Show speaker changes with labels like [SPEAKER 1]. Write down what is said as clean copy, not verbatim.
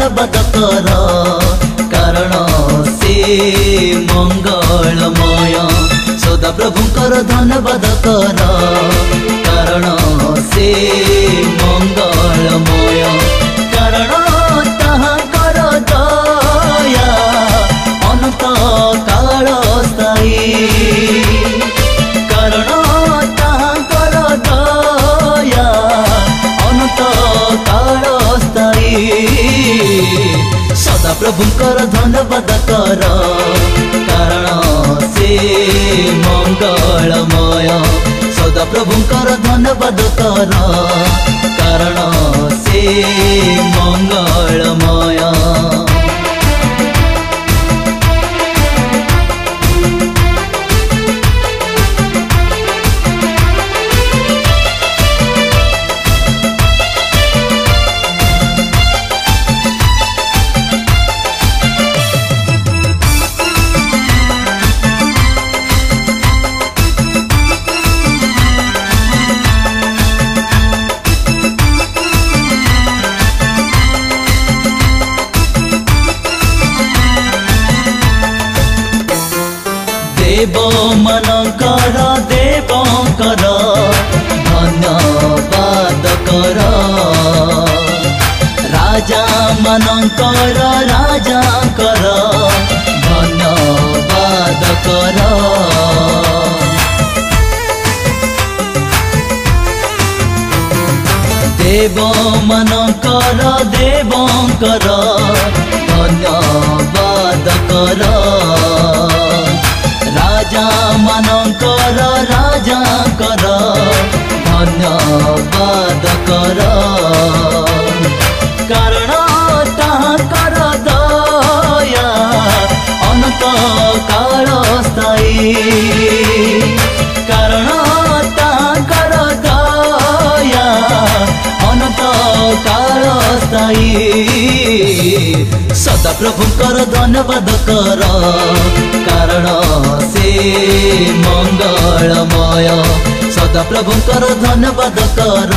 [SPEAKER 1] धन्यवाद कर कारण से मंगलमय सदा प्रभुंकर धन्यवाद कर कारण से मंगलमय कारण ताहाकर दया अनंत काल स्थायी कारण ताहाकर दया अनंत काल स्थायी सदा प्रभुंकर धन्यवाद कर कारण से मंगलमय सदा प्रभुंकर धन्यवाद कर कारण से मंगलमय। देव मनकर देवकर धन्यवाद कर राजा मनकर राजा कर धन्यवाद कर देव मनकर देवकर धन्यवाद कर राजा मनकर राजा कर धन्यवाद कर कारण ताहाकर दया अनंत काल स्थायी कारण ताहाकर दया अनंत काल स्थायी सदा प्रभुंकर धन्यवाद कर कारण से मंगलमय सदा प्रभुंकर धन्यवाद कर